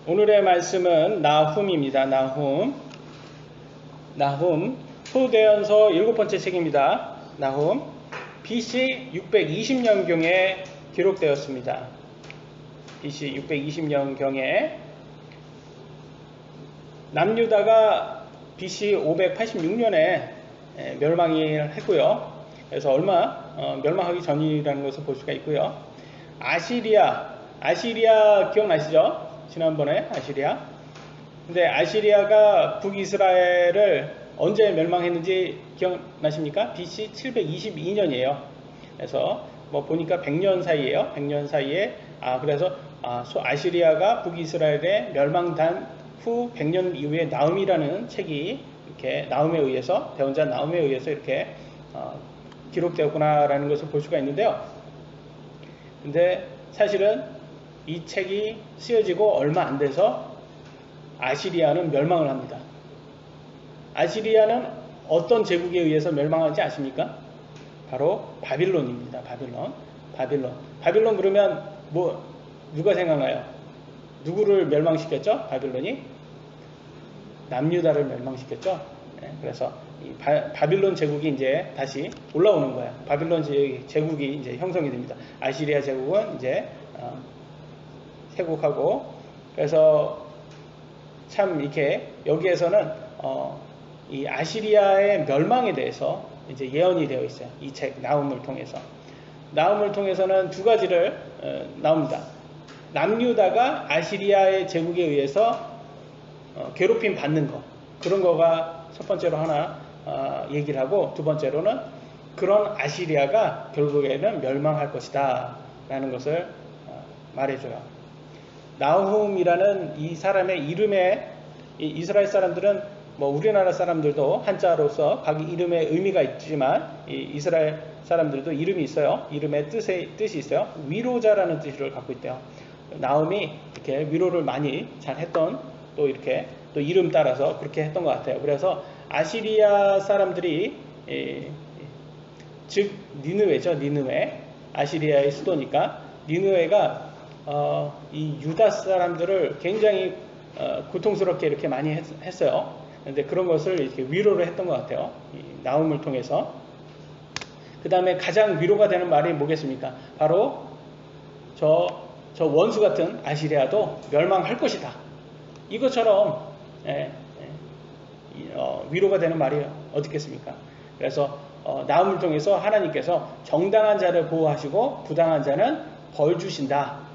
오늘의 말씀은 나훔입니다. 나훔 소대언서 7번째 책입니다. 나훔 BC 620년경에 기록되었습니다. BC 620년경에 남유다가 BC 586년에 멸망을 했고요. 그래서 얼마 멸망하기 전이라는 것을 볼 수가 있고요. 아시리아 기억나시죠? 지난번에 아시리아. 근데 아시리아가 북이스라엘을 언제 멸망했는지 기억나십니까? BC 722년이에요. 그래서 뭐 보니까 100년 사이에요. 100년 사이에 그래서 아시리아가 북이스라엘에 멸망한 후 100년 이후에 나훔이라는 책이 이렇게 나훔에 의해서 대언자 나훔에 의해서 이렇게 기록되었구나라는 것을 볼 수가 있는데요. 근데 사실은 이 책이 쓰여지고 얼마 안 돼서 아시리아는 멸망을 합니다. 아시리아는 어떤 제국에 의해서 멸망하는지 아십니까? 바로 바빌론입니다. 바빌론 그러면 누가 생각나요? 누구를 멸망시켰죠? 바빌론이? 남유다를 멸망시켰죠? 네, 그래서 이 바빌론 제국이 이제 다시 올라오는 거예요. 바빌론 제국이 이제 형성이 됩니다. 아시리아 제국은 이제 쇄국하고, 그래서 참 이렇게 여기에서는 이 아시리아의 멸망에 대해서 이제 예언이 되어 있어요. 이 책 나훔을 통해서는 두 가지를 나옵니다. 남유다가 아시리아의 제국에 의해서 괴롭힘 받는 거, 그런 거가 첫 번째로 하나 얘기를 하고, 두 번째로는 그런 아시리아가 결국에는 멸망할 것이다 라는 것을 말해줘요. 나훔이라는 이 사람의 이름에 이스라엘 사람들은 뭐 우리나라 사람들도 한자로서 각기 이름에 의미가 있지만 이스라엘 사람들도 이름이 있어요. 이름의 뜻이 있어요. 위로자라는 뜻을 갖고 있대요. 나훔이 이렇게 위로를 많이 잘 했던, 또 이렇게 또 이름 따라서 그렇게 했던 것 같아요. 그래서 아시리아 사람들이 즉 니느웨죠. 니느웨. 아시리아의 수도니까 니느웨가 이 유다 사람들을 굉장히 고통스럽게 이렇게 많이 했어요. 근데 그런 것을 이렇게 위로를 했던 것 같아요. 이 나훔을 통해서. 그 다음에 가장 위로가 되는 말이 뭐겠습니까? 바로 저 원수 같은 아시리아도 멸망할 것이다. 이것처럼 위로가 되는 말이 어떻겠습니까? 그래서 나훔을 통해서 하나님께서 정당한 자를 보호하시고 부당한 자는 벌 주신다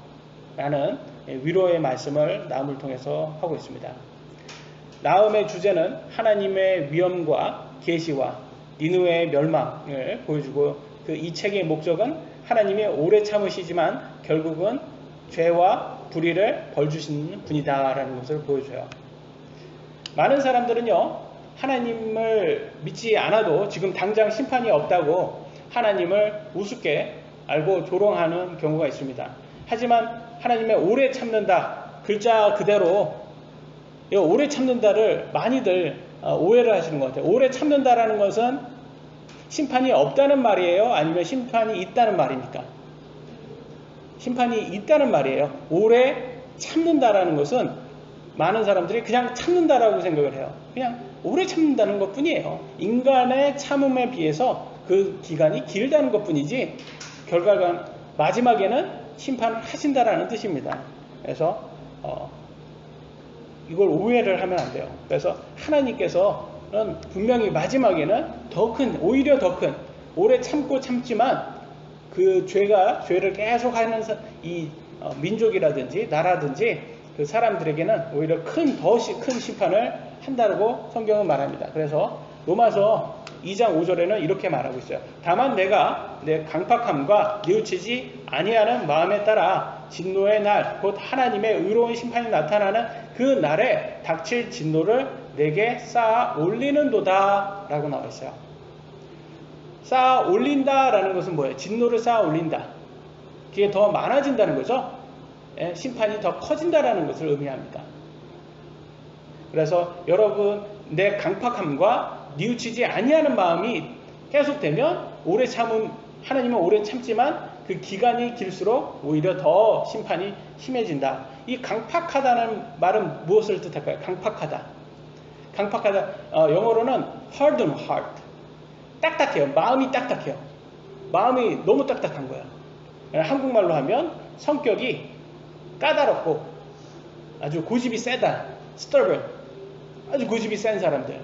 라는 위로의 말씀을 나훔을 통해서 하고 있습니다. 나훔의 주제는 하나님의 위엄과 계시와 니느웨의 멸망을 보여주고, 그 이 책의 목적은 하나님이 오래 참으시지만 결국은 죄와 불의를 벌주시는 분이다 라는 것을 보여줘요. 많은 사람들은요, 하나님을 믿지 않아도 지금 당장 심판이 없다고 하나님을 우습게 알고 조롱하는 경우가 있습니다. 하지만 하나님의 오래 참는다, 글자 그대로 이 오래 참는다를 많이들 오해를 하시는 것 같아요. 오래 참는다라는 것은 심판이 없다는 말이에요? 아니면 심판이 있다는 말입니까? 심판이 있다는 말이에요. 오래 참는다라는 것은 많은 사람들이 그냥 참는다라고 생각을 해요. 그냥 오래 참는다는 것 뿐이에요. 인간의 참음에 비해서 그 기간이 길다는 것 뿐이지, 결과가 마지막에는 심판을 하신다라는 뜻입니다. 그래서 이걸 오해를 하면 안 돼요. 그래서 하나님께서는 분명히 마지막에는 오히려 더 큰, 오래 참지만 그 죄를 계속 하는 이 민족이라든지 나라든지 그 사람들에게는 오히려 더 큰 심판을 한다고 성경은 말합니다. 그래서 로마서 2장 5절에는 이렇게 말하고 있어요. 다만 내가 내 강팍함과 뉘우치지 아니하는 마음에 따라 진노의 날, 곧 하나님의 의로운 심판이 나타나는 그 날에 닥칠 진노를 내게 쌓아 올리는도다 라고 나와 있어요. 쌓아 올린다 라는 것은 뭐예요? 진노를 쌓아 올린다. 그게 더 많아진다는 거죠. 심판이 더 커진다라는 것을 의미합니다. 그래서 여러분, 내 강팍함과 뉘우치지 아니하는 마음이 계속되면 하나님은 오래 참지만 그 기간이 길수록 오히려 더 심판이 심해진다. 이 강팍하다는 말은 무엇을 뜻할까요? 강팍하다. 강팍하다. 영어로는 harden heart. 딱딱해요. 마음이 딱딱해요. 마음이 너무 딱딱한 거예요. 한국말로 하면 성격이 까다롭고 아주 고집이 세다. stubborn. 아주 고집이 센 사람들.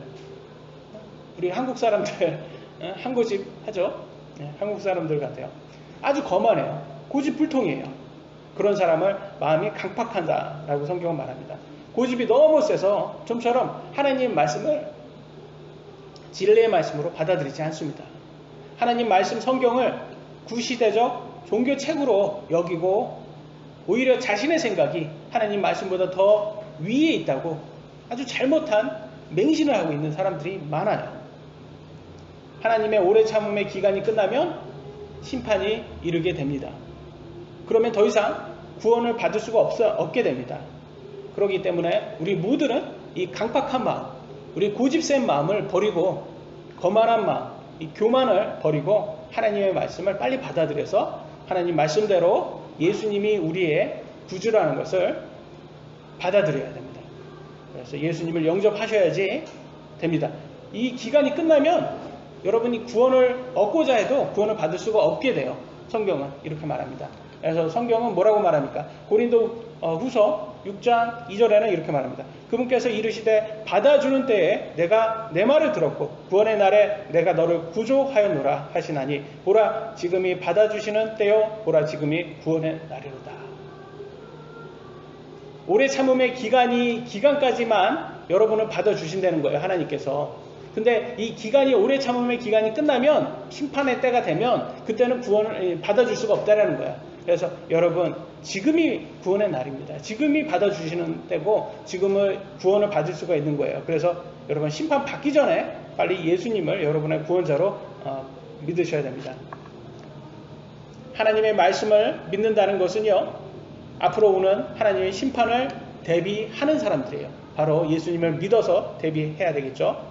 우리 한국 사람들 한 고집 하죠. 한국 사람들 같아요. 아주 거만해요. 고집불통이에요. 그런 사람을 마음이 강팍한다라고 성경은 말합니다. 고집이 너무 세서 좀처럼 하나님 말씀을 진리의 말씀으로 받아들이지 않습니다. 하나님 말씀 성경을 구시대적 종교책으로 여기고 오히려 자신의 생각이 하나님 말씀보다 더 위에 있다고 아주 잘못한 맹신을 하고 있는 사람들이 많아요. 하나님의 오래 참음의 기간이 끝나면 심판이 이르게 됩니다. 그러면 더 이상 구원을 받을 수가 없게 됩니다. 그렇기 때문에 우리 모두는 이 강팍한 마음, 우리 고집센 마음을 버리고 거만한 마음, 이 교만을 버리고 하나님의 말씀을 빨리 받아들여서 하나님 말씀대로 예수님이 우리의 구주라는 것을 받아들여야 됩니다. 그래서 예수님을 영접하셔야지 됩니다. 이 기간이 끝나면 여러분이 구원을 얻고자 해도 구원을 받을 수가 없게 돼요. 성경은 이렇게 말합니다. 그래서 성경은 뭐라고 말합니까? 고린도 후서 6장 2절에는 이렇게 말합니다. 그분께서 이르시되 받아주는 때에 내가 내 말을 들었고 구원의 날에 내가 너를 구조하였노라 하시나니 보라 지금이 받아주시는 때요 보라 지금이 구원의 날이로다. 오래 참음의 기간까지만 여러분을 받아주신다는 거예요. 하나님께서. 근데 이 기간이 오래 참음의 기간이 끝나면 심판의 때가 되면 그때는 구원을 받아줄 수가 없다라는 거야. 그래서 여러분 지금이 구원의 날입니다. 지금이 받아주시는 때고 지금은 구원을 받을 수가 있는 거예요. 그래서 여러분 심판 받기 전에 빨리 예수님을 여러분의 구원자로 믿으셔야 됩니다. 하나님의 말씀을 믿는다는 것은요. 앞으로 오는 하나님의 심판을 대비하는 사람들이에요. 바로 예수님을 믿어서 대비해야 되겠죠.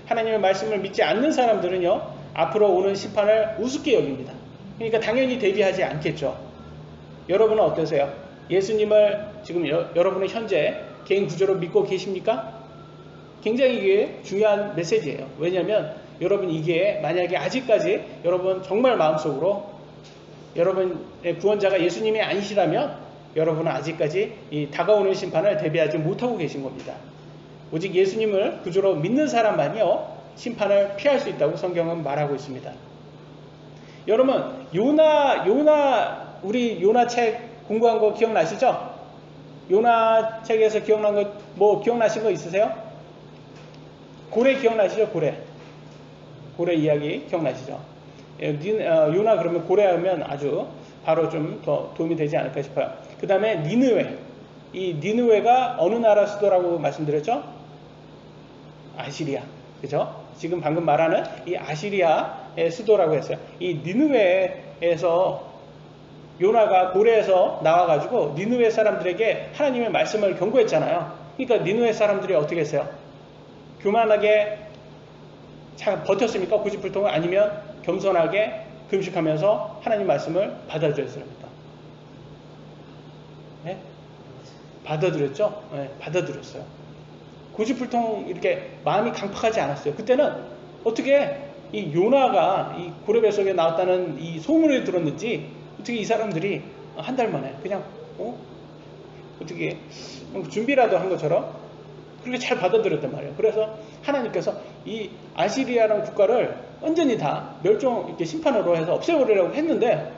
하나님의 말씀을 믿지 않는 사람들은요. 앞으로 오는 심판을 우습게 여깁니다. 그러니까 당연히 대비하지 않겠죠. 여러분은 어떠세요? 예수님을 지금 여러분의 현재 개인 구조로 믿고 계십니까? 굉장히 이게 중요한 메시지예요. 왜냐하면 여러분 이게 만약에 아직까지 여러분 정말 마음속으로 여러분의 구원자가 예수님이 아니시라면 여러분은 아직까지 이 다가오는 심판을 대비하지 못하고 계신 겁니다. 오직 예수님을 구주로 믿는 사람만이요 심판을 피할 수 있다고 성경은 말하고 있습니다. 여러분 우리 요나 책 공부한 거 기억나시죠? 요나 책에서 기억난 거 뭐 기억나신 거 있으세요? 고래 기억나시죠? 고래 이야기 기억나시죠? 요나 그러면 고래 하면 아주 바로 좀 더 도움이 되지 않을까 싶어요. 그 다음에 니느웨. 이 니느웨가 어느 나라 수도라고 말씀드렸죠? 아시리아. 그죠? 지금 방금 말하는 이 아시리아의 수도라고 했어요. 이 니느웨에서 요나가 고래에서 나와가지고 니느웨 사람들에게 하나님의 말씀을 경고했잖아요. 그러니까 니느웨 사람들이 어떻게 했어요? 교만하게 잘 버텼습니까? 고집불통을? 아니면 겸손하게 금식하면서 하나님 말씀을 받아들였습니까? 네? 받아들였죠? 네, 받아들였어요. 고집불통 이렇게 마음이 강팍하지 않았어요. 그때는 어떻게 이 요나가 이 고래 뱃속에 나왔다는 이 소문을 들었는지 어떻게 이 사람들이 한 달 만에 그냥 어떻게 준비라도 한 것처럼 그렇게 잘 받아들였단 말이에요. 그래서 하나님께서 이 아시리아라는 국가를 완전히 다 멸종 이렇게 심판으로 해서 없애버리려고 했는데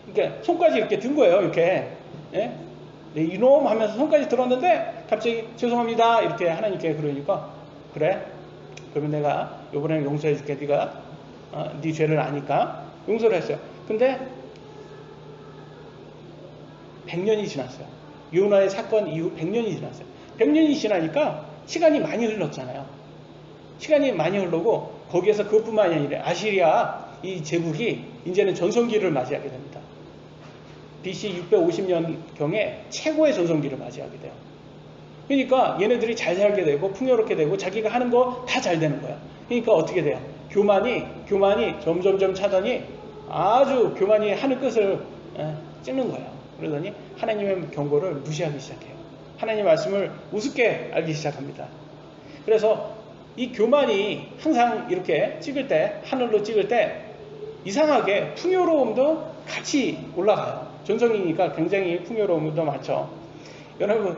이렇게 손까지 이렇게 든 거예요. 이렇게 예? 네, 이놈 하면서 손까지 들었는데 갑자기 죄송합니다 이렇게 하나님께 그러니까 그래 그러면 내가 이번에는 용서해 줄게. 네가 네 죄를 아니까 용서를 했어요. 근데 100년이 지났어요. 요나의 사건 이후 100년이 지났어요. 100년이 지나니까 시간이 많이 흘렀잖아요. 시간이 많이 흐르고 거기에서 그것뿐만이 아니라 아시리아 이 제국이 이제는 전성기를 맞이하게 됩니다. BC 650년경에 최고의 전성기를 맞이하게 돼요. 그러니까 얘네들이 잘 살게 되고 풍요롭게 되고 자기가 하는 거 다 잘 되는 거야. 그러니까 어떻게 돼요? 교만이 점점점 차더니 아주 교만이 하늘 끝을 찍는 거예요. 그러더니 하나님의 경고를 무시하기 시작해요. 하나님 말씀을 우습게 알기 시작합니다. 그래서 이 교만이 항상 이렇게 찍을 때, 하늘로 찍을 때 이상하게 풍요로움도 같이 올라가요. 전성이니까 굉장히 풍요로움도 많죠. 여러분,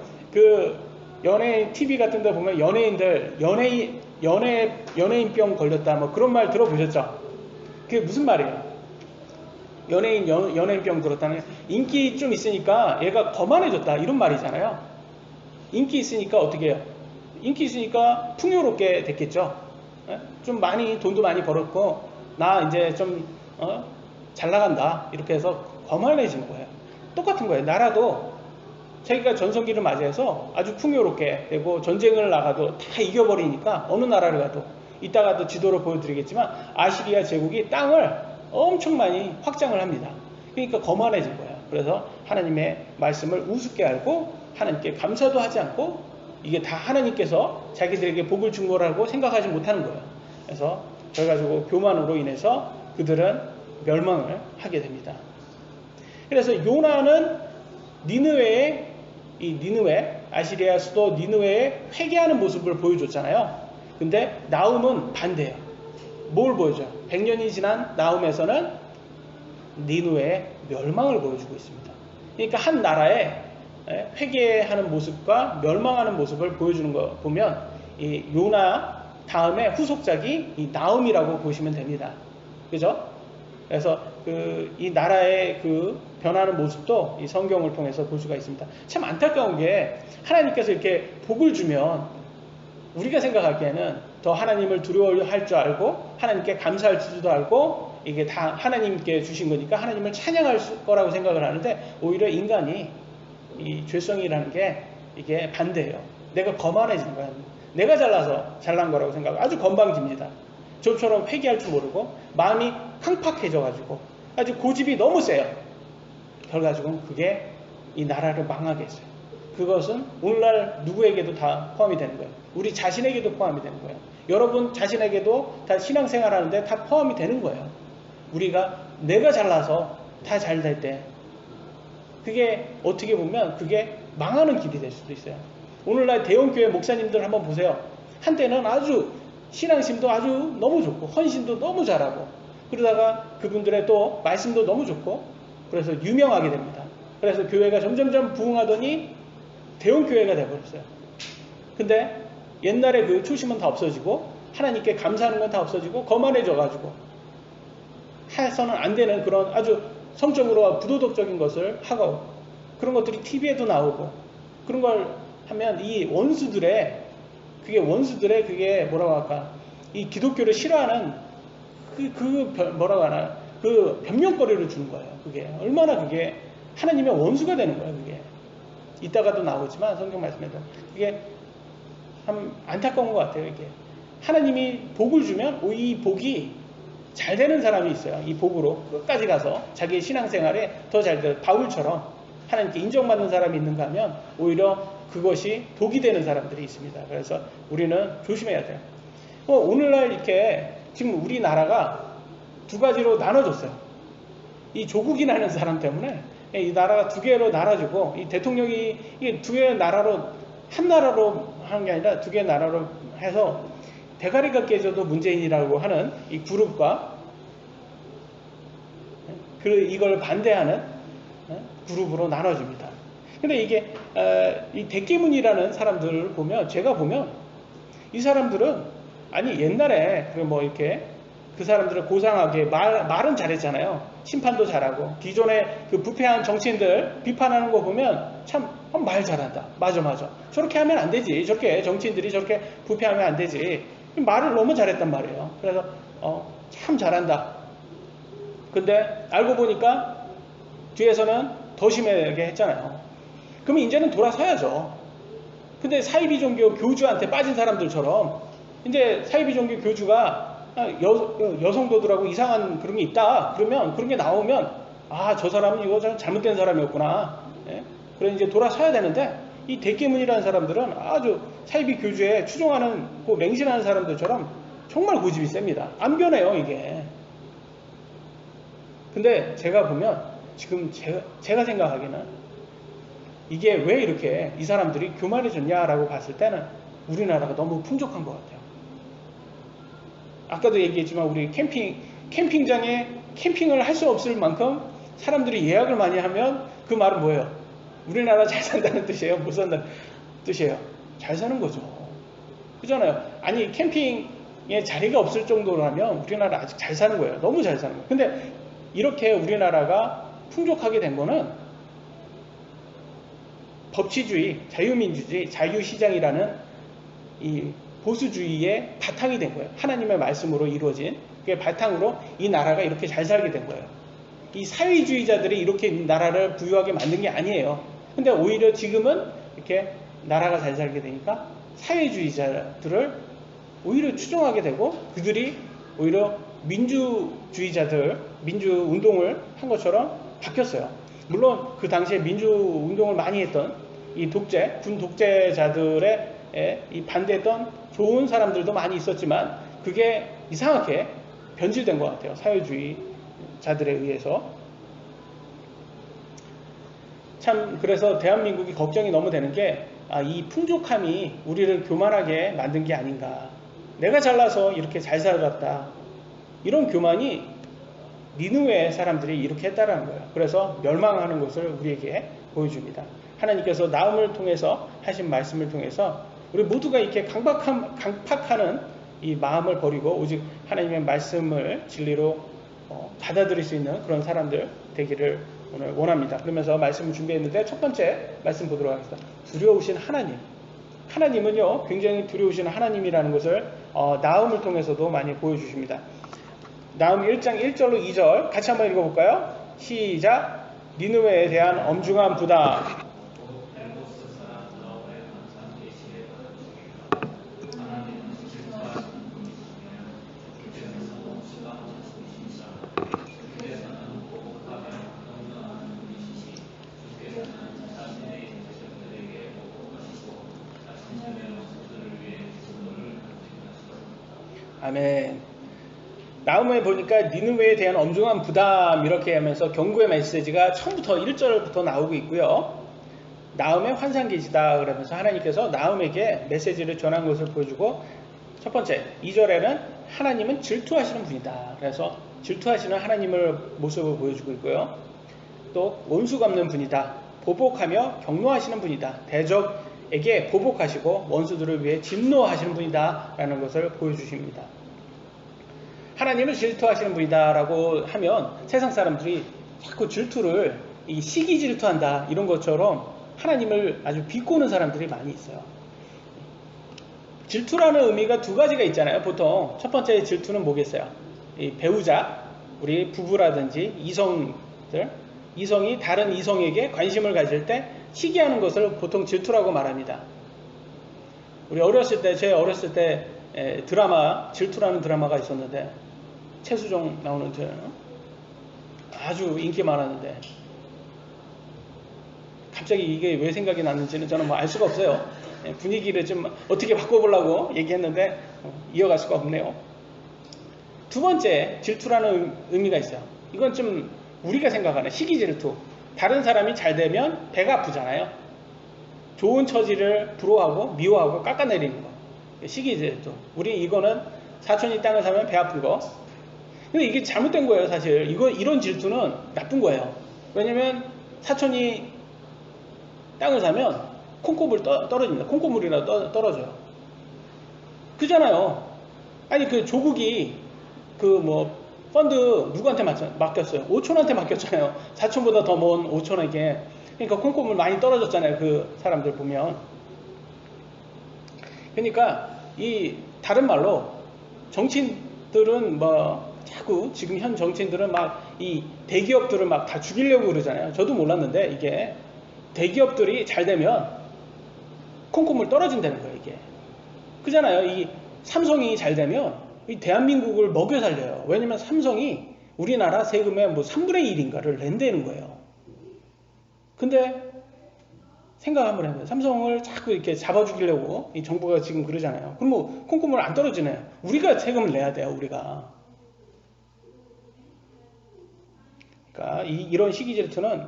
연예인 TV 같은 데 보면 연예인들, 연예인병 걸렸다, 뭐 그런 말 들어보셨죠? 그게 무슨 말이에요? 연예인병 들었다는, 인기 좀 있으니까 얘가 거만해졌다, 이런 말이잖아요. 인기 있으니까 어떻게 해요? 인기 있으니까 풍요롭게 됐겠죠. 좀 돈도 많이 벌었고, 나 이제 좀, 잘 나간다, 이렇게 해서 거만해지는 거예요. 똑같은 거예요. 나라도 자기가 전성기를 맞이해서 아주 풍요롭게 되고, 전쟁을 나가도 다 이겨버리니까, 어느 나라를 가도, 이따가도 지도로 보여드리겠지만, 아시리아 제국이 땅을 엄청 많이 확장을 합니다. 그러니까 거만해진 거예요. 그래서 하나님의 말씀을 우습게 알고, 하나님께 감사도 하지 않고, 이게 다 하나님께서 자기들에게 복을 준 거라고 생각하지 못하는 거예요. 그래서 그래가지고 교만으로 인해서 그들은 멸망을 하게 됩니다. 그래서 요나는 니느웨, 아시리아 수도 니느웨에 회개하는 모습을 보여줬잖아요. 근데 나훔은 반대예요. 뭘 보여줘요? 100년이 지난 나훔에서는 니느웨의 멸망을 보여주고 있습니다. 그러니까 한 나라에 회개하는 모습과 멸망하는 모습을 보여주는 거 보면, 이 요나 다음에 후속작이 이 나훔이라고 보시면 됩니다. 그죠? 그래서 이 나라의 변하는 모습도 이 성경을 통해서 볼 수가 있습니다. 참 안타까운 게, 하나님께서 이렇게 복을 주면 우리가 생각하기에는 더 하나님을 두려워할 줄 알고, 하나님께 감사할 줄도 알고, 이게 다 하나님께 주신 거니까 하나님을 찬양할 거라고 생각을 하는데, 오히려 인간이 이 죄성이라는 게 이게 반대예요. 내가 거만해진 거야. 내가 잘나서 잘난 거라고 생각하고 아주 건방집니다. 저처럼 회개할 줄 모르고 마음이 황팍해져가지고 아주 고집이 너무 세요. 결과적으로 그게 이 나라를 망하게 했어요. 그것은 오늘날 누구에게도 다 포함이 되는 거예요. 우리 자신에게도 포함이 되는 거예요. 여러분 자신에게도 다 신앙생활 하는데 다 포함이 되는 거예요. 우리가 내가 잘나서 다 잘 될 때, 그게 어떻게 보면 그게 망하는 길이 될 수도 있어요. 오늘날 대형교회 목사님들 한번 보세요. 한때는 아주 신앙심도 아주 너무 좋고 헌신도 너무 잘하고, 그러다가 그분들의 또 말씀도 너무 좋고, 그래서 유명하게 됩니다. 그래서 교회가 점점점 부흥하더니 대형교회가 돼버렸어요. 근데 옛날에 그 초심은 다 없어지고, 하나님께 감사하는 건 다 없어지고, 거만해져가지고 해서는 안 되는 그런 아주 성적으로 부도덕적인 것을 하고, 그런 것들이 TV에도 나오고, 그런 걸 하면 이 원수들의 그게 뭐라고 할까, 이 기독교를 싫어하는 뭐라고 하나, 그 변명거리를 주는 거예요. 그게 얼마나 그게 하나님의 원수가 되는 거예요. 그게 이따가도 나오지만 성경 말씀에도 그게 참 안타까운 것 같아요. 이게 하나님이 복을 주면 이 복이 잘 되는 사람이 있어요. 이 복으로 끝까지 가서 자기의 신앙생활에 더 잘 돼요. 바울처럼 하나님께 인정받는 사람이 있는가 하면 오히려 그것이 독이 되는 사람들이 있습니다. 그래서 우리는 조심해야 돼요. 오늘날 이렇게 지금 우리나라가 두 가지로 나눠졌어요. 이 조국이라는 사람 때문에 이 나라가 두 개로 나눠지고, 이 대통령이 이 두 개의 나라로, 한 나라로 하는 게 아니라 두 개의 나라로 해서 대가리가 깨져도 문재인이라고 하는 이 그룹과 이걸 반대하는 그룹으로 나눠집니다. 근데 이게 이 대깨문이라는 사람들을 보면, 제가 보면 이 사람들은 아니 옛날에 뭐 이렇게 그 사람들은 고상하게 말은 잘했잖아요. 심판도 잘하고, 기존의 그 부패한 정치인들 비판하는 거 보면 참 말 잘한다. 맞아. 저렇게 하면 안 되지. 저렇게 정치인들이 저렇게 부패하면 안 되지. 말을 너무 잘했단 말이에요. 그래서 참 잘한다. 근데 알고 보니까 뒤에서는 더 심하게 했잖아요. 그러면 이제는 돌아서야죠. 근데 사이비 종교 교주한테 빠진 사람들처럼 이제 사이비 종교 교주가 여성도들하고 이상한 그런 게 있다. 그러면 그런 게 나오면 저 사람은 이거 잘못된 사람이었구나. 예? 그래서 이제 돌아서야 되는데, 이 대깨문이라는 사람들은 아주 사이비 교주에 추종하는, 맹신하는 사람들처럼 정말 고집이 셉니다. 안 변해요, 이게. 근데 제가 보면 지금 제가 생각하기에는 이게 왜 이렇게 이 사람들이 교만해졌냐라고 봤을 때는 우리나라가 너무 풍족한 것 같아요. 아까도 얘기했지만 우리 캠핑장에 캠핑을 할 수 없을 만큼 사람들이 예약을 많이 하면 그 말은 뭐예요? 우리나라 잘 산다는 뜻이에요? 못 산다는 뜻이에요? 잘 사는 거죠. 그잖아요. 아니 캠핑에 자리가 없을 정도라면 우리나라 아직 잘 사는 거예요. 너무 잘 사는 거예요. 근데 이렇게 우리나라가 풍족하게 된 거는 법치주의, 자유민주주의, 자유시장이라는 이 보수주의의 바탕이 된 거예요. 하나님의 말씀으로 이루어진 그게 바탕으로 이 나라가 이렇게 잘 살게 된 거예요. 이 사회주의자들이 이렇게 나라를 부유하게 만든 게 아니에요. 근데 오히려 지금은 이렇게 나라가 잘 살게 되니까 사회주의자들을 오히려 추종하게 되고 그들이 오히려 민주주의자들, 민주운동을 한 것처럼 바뀌었어요. 물론 그 당시에 민주운동을 많이 했던 이 군 독재자들의 이 반대했던 좋은 사람들도 많이 있었지만 그게 이상하게 변질된 것 같아요. 사회주의자들에 의해서. 참 그래서 대한민국이 걱정이 너무 되는 게 이 풍족함이 우리를 교만하게 만든 게 아닌가. 내가 잘나서 이렇게 잘 살았다. 이런 교만이 니느웨 사람들이 이렇게 했다라는 거예요. 그래서 멸망하는 것을 우리에게 보여줍니다. 하나님께서 나음을 통해서 하신 말씀을 통해서 우리 모두가 이렇게 강팍하는 이 마음을 버리고 오직 하나님의 말씀을 진리로 받아들일 수 있는 그런 사람들 되기를 오늘 원합니다. 그러면서 말씀을 준비했는데 첫 번째 말씀 보도록 하겠습니다. 두려우신 하나님. 하나님은요 굉장히 두려우신 하나님이라는 것을 나음을 통해서도 많이 보여주십니다. 나음 1장 1절로 2절 같이 한번 읽어볼까요? 시작. 니느웨에 대한 엄중한 부담. 아멘. 나음에 보니까 니느웨에 대한 엄중한 부담 이렇게 하면서 경고의 메시지가 처음부터 1절부터 나오고 있고요. 나음의 환상계시다 그러면서 하나님께서 나음에게 메시지를 전한 것을 보여주고 첫 번째 2절에는 하나님은 질투하시는 분이다. 그래서 질투하시는 하나님을 모습을 보여주고 있고요. 또 원수 갚는 분이다. 보복하며 경노하시는 분이다. 대적에게 보복하시고 원수들을 위해 진노하시는 분이다 라는 것을 보여주십니다. 하나님을 질투하시는 분이다 라고 하면 세상 사람들이 자꾸 질투를 시기 질투한다 이런 것처럼 하나님을 아주 비꼬는 사람들이 많이 있어요. 질투라는 의미가 두 가지가 있잖아요. 보통 첫 번째 질투는 뭐겠어요? 이 배우자, 우리 부부라든지 이성이 다른 이성에게 관심을 가질 때 시기하는 것을 보통 질투라고 말합니다. 우리 제 어렸을 때 드라마 질투라는 드라마가 있었는데 최수종 나오는 아주 인기 많았는데 갑자기 이게 왜 생각이 났는지는 저는 뭐 알 수가 없어요. 분위기를 좀 어떻게 바꿔보려고 얘기했는데 이어갈 수가 없네요. 두 번째 질투라는 의미가 있어요. 이건 좀 우리가 생각하는 시기 질투. 다른 사람이 잘 되면 배가 아프잖아요. 좋은 처지를 부러워하고 미워하고 깎아내리는 거. 시기 질투. 우리 이거는 사촌이 땅을 사면 배 아픈 거. 근데 이게 잘못된 거예요, 사실. 이런 질투는 나쁜 거예요. 왜냐면 사촌이 땅을 사면 콩고물 떨어집니다. 콩고물이라도 떨어져요. 그잖아요. 아니, 그 조국이 펀드 누구한테 맡겼어요? 오촌한테 맡겼잖아요. 사촌보다 더 먼 오촌에게. 그러니까 콩고물 많이 떨어졌잖아요. 그 사람들 보면. 그러니까 다른 말로 정치인들은 자꾸 지금 현 정치인들은 이 대기업들을 다 죽이려고 그러잖아요. 저도 몰랐는데 이게 대기업들이 잘 되면 콩고물 떨어진다는 거예요. 이게 그잖아요. 이 삼성이 잘 되면 이 대한민국을 먹여 살려요. 왜냐면 삼성이 우리나라 세금의 3분의 1인가를 낸다는 거예요. 근데 생각 한번 해봐요. 삼성을 자꾸 이렇게 잡아 죽이려고 이 정부가 지금 그러잖아요. 그럼 콩고물 안 떨어지네요. 우리가 세금을 내야 돼요. 우리가. 그러니까 이런 시기 질투는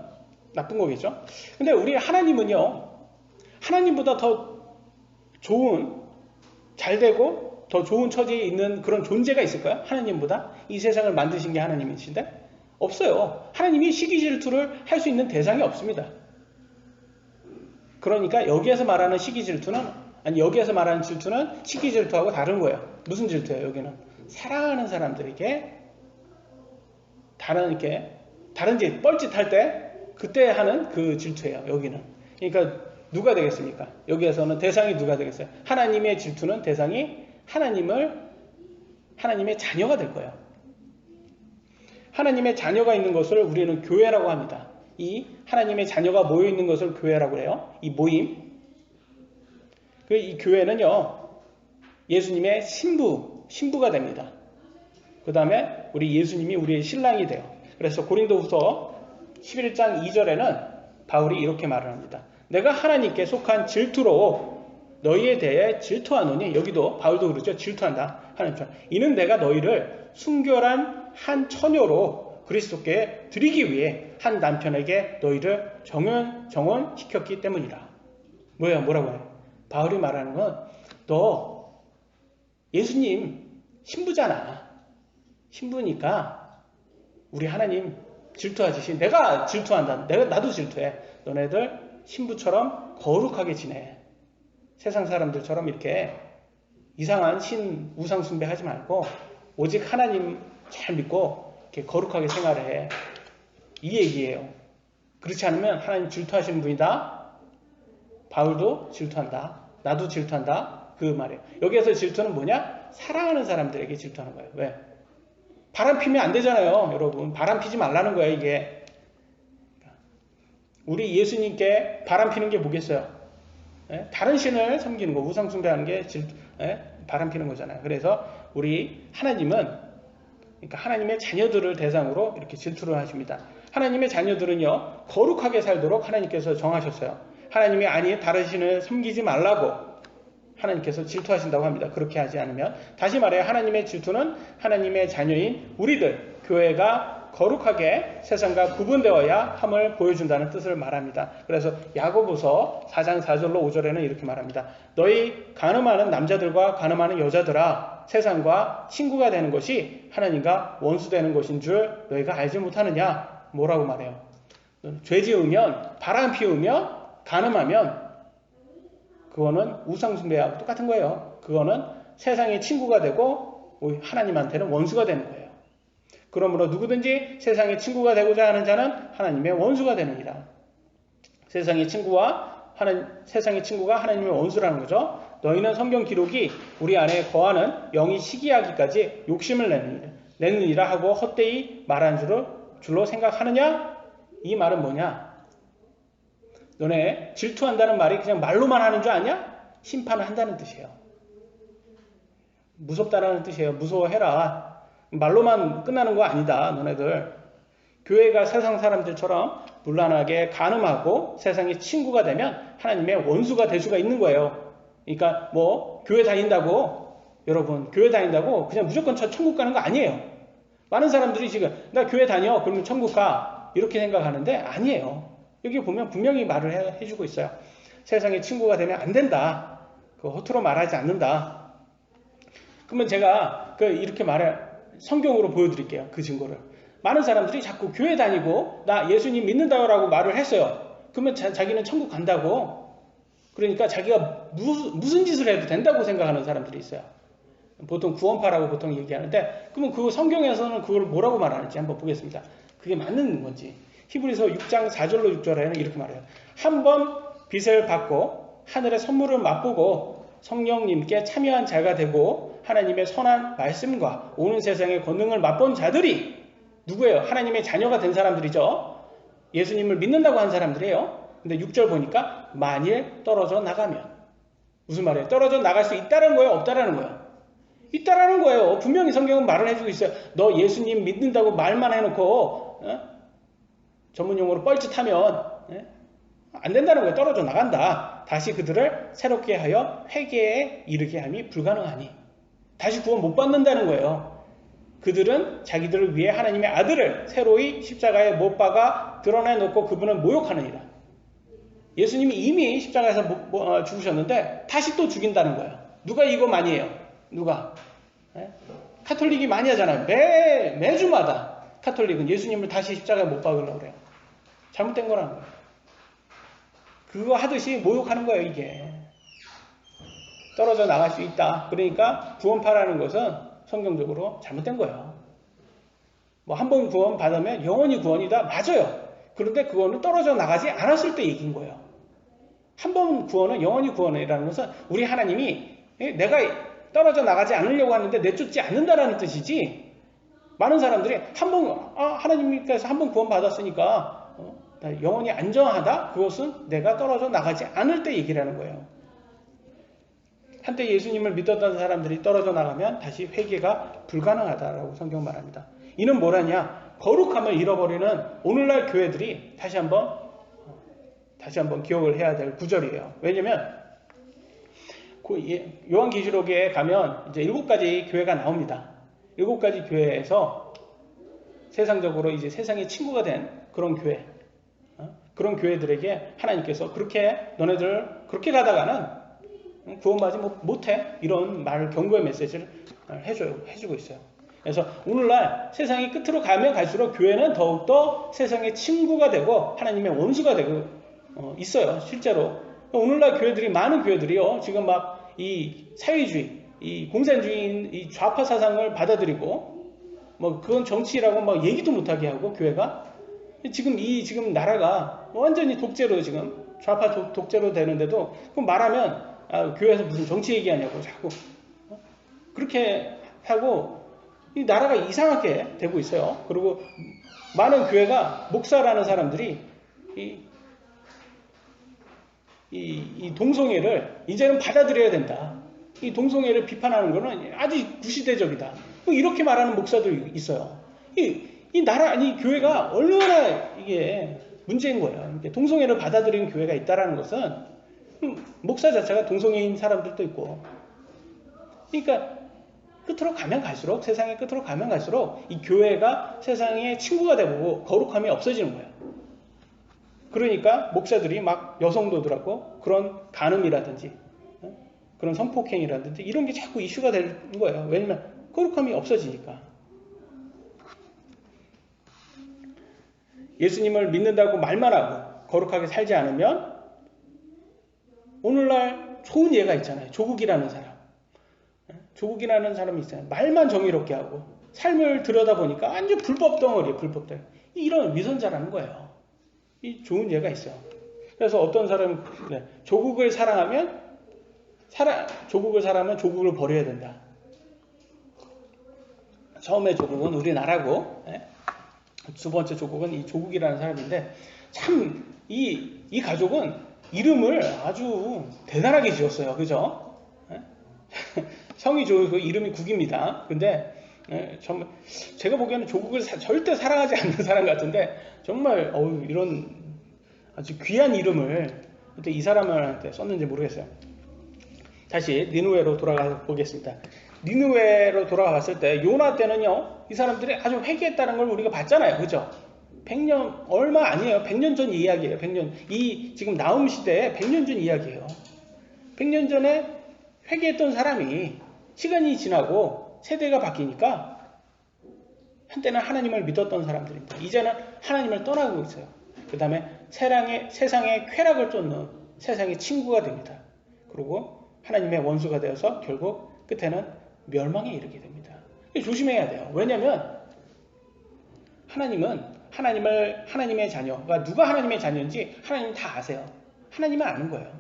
나쁜 거겠죠. 근데 우리 하나님은요, 하나님보다 더 좋은, 잘 되고 더 좋은 처지에 있는 그런 존재가 있을까요? 하나님보다? 이 세상을 만드신 게 하나님이신데? 없어요. 하나님이 시기 질투를 할 수 있는 대상이 없습니다. 그러니까 여기에서 말하는 시기 질투는, 아니 여기에서 말하는 질투는 시기 질투하고 다른 거예요. 무슨 질투예요? 여기는 사랑하는 사람들에게 다른 짓, 뻘짓할 때 그때 하는 그 질투예요. 여기는. 그러니까 누가 되겠습니까? 여기에서는 대상이 누가 되겠어요? 하나님의 질투는 대상이 하나님의 자녀가 될 거예요. 하나님의 자녀가 있는 것을 우리는 교회라고 합니다. 이 하나님의 자녀가 모여 있는 것을 교회라고 해요. 이 모임. 이 교회는요, 예수님의 신부가 됩니다. 그 다음에 우리 예수님이 우리의 신랑이 돼요. 그래서 고린도후서 11장 2절에는 바울이 이렇게 말을 합니다. 내가 하나님께 속한 질투로 너희에 대해 질투하노니, 여기도 바울도 그러죠. 질투한다. 하나님처럼. 이는 내가 너희를 순결한 한 처녀로 그리스도께 드리기 위해 한 남편에게 너희를 정혼시켰기 때문이라. 뭐라고 해요? 바울이 말하는 건, 너 예수님 신부잖아. 신부니까 우리 하나님 질투하듯이 내가 질투한다. 나도 질투해. 너네들 신부처럼 거룩하게 지내. 세상 사람들처럼 이렇게 이상한 우상 숭배하지 말고 오직 하나님 잘 믿고 이렇게 거룩하게 생활해. 이 얘기예요. 그렇지 않으면 하나님 질투하시는 분이다. 바울도 질투한다. 나도 질투한다. 그 말이에요. 여기에서 질투는 뭐냐? 사랑하는 사람들에게 질투하는 거예요. 왜? 바람 피면 안 되잖아요, 여러분. 바람 피지 말라는 거예요, 이게. 우리 예수님께 바람 피는 게 뭐겠어요? 다른 신을 섬기는 거, 우상 숭배하는 게 바람 피는 거잖아요. 그래서 우리 하나님은, 그러니까 하나님의 자녀들을 대상으로 이렇게 질투를 하십니다. 하나님의 자녀들은요, 거룩하게 살도록 하나님께서 정하셨어요. 하나님이 아니 다른 신을 섬기지 말라고 하나님께서 질투하신다고 합니다. 그렇게 하지 않으면. 다시 말해 하나님의 질투는 하나님의 자녀인 우리들, 교회가 거룩하게 세상과 구분되어야 함을 보여준다는 뜻을 말합니다. 그래서 야고보서 4장 4절로 5절에는 이렇게 말합니다. 너희 간음하는 남자들과 간음하는 여자들아, 세상과 친구가 되는 것이 하나님과 원수되는 것인 줄 너희가 알지 못하느냐? 뭐라고 말해요? 죄 지으면, 바람 피우며 간음하면 그거는 우상숭배하고 똑같은 거예요. 그거는 세상의 친구가 되고 하나님한테는 원수가 되는 거예요. 그러므로 누구든지 세상의 친구가 되고자 하는 자는 하나님의 원수가 되느니라. 세상의 친구가 하나님의 원수라는 거죠. 너희는 성경 기록이 우리 안에 거하는 영이 시기하기까지 욕심을 내느니라 하고 헛되이 말한 줄로 생각하느냐? 이 말은 뭐냐? 너네 질투한다는 말이 그냥 말로만 하는 줄 아냐? 심판을 한다는 뜻이에요. 무섭다라는 뜻이에요. 무서워해라. 말로만 끝나는 거 아니다. 너네들. 교회가 세상 사람들처럼 문란하게 간음하고 세상의 친구가 되면 하나님의 원수가 될 수가 있는 거예요. 그러니까 교회 다닌다고, 여러분 교회 다닌다고 그냥 무조건 천국 가는 거 아니에요. 많은 사람들이 지금 나 교회 다녀 그러면 천국 가 이렇게 생각하는데 아니에요. 여기 보면 분명히 말을 해주고 있어요. 세상의 친구가 되면 안 된다. 그거 허투루 말하지 않는다. 그러면 제가 이렇게 성경으로 보여드릴게요. 그 증거를. 많은 사람들이 자꾸 교회 다니고 나 예수님 믿는다라고 말을 했어요. 그러면 자기는 천국 간다고. 그러니까 자기가 무슨 짓을 해도 된다고 생각하는 사람들이 있어요. 보통 구원파라고 보통 얘기하는데, 그러면 그 성경에서는 그걸 뭐라고 말하는지 한번 보겠습니다. 그게 맞는 건지. 히브리서 6장 4절로 6절에는 이렇게 말해요. 한번 빚을 받고 하늘의 선물을 맛보고 성령님께 참여한 자가 되고 하나님의 선한 말씀과 오는 세상의 권능을 맛본 자들이 누구예요? 하나님의 자녀가 된 사람들이죠. 예수님을 믿는다고 한 사람들이에요. 근데 6절 보니까 만일 떨어져 나가면, 무슨 말이에요? 떨어져 나갈 수 있다는 거예요? 없다라는 거예요? 있다라는 거예요. 분명히 성경은 말을 해주고 있어요. 너 예수님 믿는다고 말만 해놓고 전문용어로 뻘짓하면 안 된다는 거예요. 떨어져 나간다. 다시 그들을 새롭게 하여 회개에 이르게 함이 불가능하니. 다시 구원 못 받는다는 거예요. 그들은 자기들을 위해 하나님의 아들을 새로이 십자가에 못 박아 드러내놓고 그분을 모욕하느니라. 예수님이 이미 십자가에서 죽으셨는데 다시 또 죽인다는 거예요. 누가 이거 많이 해요? 누가? 카톨릭이 많이 하잖아요. 매주마다 카톨릭은 예수님을 다시 십자가에 못 박으려고 그래요. 잘못된 거라는 거예요. 그거 하듯이 모욕하는 거예요, 이게. 떨어져 나갈 수 있다. 그러니까 구원파라는 것은 성경적으로 잘못된 거예요. 뭐 한 번 구원 받으면 영원히 구원이다. 맞아요. 그런데 그거는 떨어져 나가지 않았을 때 얘기인 거예요. 한 번 구원은 영원히 구원이라는 것은 우리 하나님이 내가 떨어져 나가지 않으려고 하는데 내쫓지 않는다라는 뜻이지. 많은 사람들이 하나님께서 한 번 구원 받았으니까 영원히 안전하다? 그것은 내가 떨어져 나가지 않을 때 얘기를 하는 거예요. 한때 예수님을 믿었던 사람들이 떨어져 나가면 다시 회개가 불가능하다라고 성경 말합니다. 이는 뭐라냐? 거룩함을 잃어버리는 오늘날 교회들이 다시 한번 기억을 해야 될 구절이에요. 왜냐면 요한계시록에 가면 이제 7가지 교회가 나옵니다. 7가지 교회에서 세상적으로 이제 세상의 친구가 된 그런 교회, 그런 교회들에게 하나님께서 너네들 그렇게 가다가는 구원받지 못해, 이런 경고의 메시지를 해주고 있어요. 그래서 오늘날 세상이 끝으로 가면 갈수록 교회는 더욱더 세상의 친구가 되고 하나님의 원수가 되고 있어요. 실제로 오늘날 많은 교회들이요, 지금 막 이 사회주의, 이 공산주의, 이 좌파 사상을 받아들이고 그건 정치라고 막 얘기도 못하게 하고, 교회가 지금 나라가 완전히 독재로, 지금 좌파 독재로 되는데도 말하면 교회에서 무슨 정치 얘기하냐고 자꾸 그렇게 하고 이 나라가 이상하게 되고 있어요. 그리고 많은 교회가 목사라는 사람들이 이 동성애를 이제는 받아들여야 된다. 이 동성애를 비판하는 것은 아주 구시대적이다. 이렇게 말하는 목사도 있어요. 이 교회가 얼마나 이게 문제인 거예요. 동성애를 받아들이는 교회가 있다라는 것은 목사 자체가 동성애인 사람들도 있고. 그러니까 끝으로 가면 갈수록, 세상의 끝으로 가면 갈수록 이 교회가 세상의 친구가 되고 거룩함이 없어지는 거예요. 그러니까 목사들이 막 여성도들하고 그런 간음이라든지 그런 성폭행이라든지 이런 게 자꾸 이슈가 되는 거예요. 왜냐면 거룩함이 없어지니까. 예수님을 믿는다고 말만 하고 거룩하게 살지 않으면, 오늘날 좋은 예가 있잖아요. 조국이라는 사람이 있어요. 말만 정의롭게 하고 삶을 들여다보니까 완전 불법 덩어리예요. 이런 위선자라는 거예요. 이 좋은 예가 있어요. 그래서 어떤 사람은 조국을 사랑하면 조국을 버려야 된다. 처음에 조국은 우리나라고, 두 번째 조국은 이 조국이라는 사람인데, 참 이 가족은 이름을 아주 대단하게 지었어요. 그죠? 성이 좋고 이름이 국입니다. 근데 정말 제가 보기에는 조국을 절대 사랑하지 않는 사람 같은데, 정말 이런 아주 귀한 이름을 이 사람한테 썼는지 모르겠어요. 다시 니느웨로 돌아가 보겠습니다. 니느웨로 돌아가 봤을 때 요나 때는요, 이 사람들이 아주 회개했다는 걸 우리가 봤잖아요. 그죠? 100년 얼마 아니에요. 100년 전 이야기예요. 100년. 이 지금 나움 시대에 100년 전 이야기예요. 100년 전에 회개했던 사람이 시간이 지나고 세대가 바뀌니까, 한때는 하나님을 믿었던 사람들인데 이제는 하나님을 떠나고 있어요. 그 다음에 세상의 쾌락을 쫓는 세상의 친구가 됩니다. 그리고 하나님의 원수가 되어서 결국 끝에는 멸망에 이르게 됩니다. 조심해야 돼요. 왜냐하면 하나님의 자녀가 누가 하나님의 자녀인지 하나님 다 아세요. 하나님은 아는 거예요.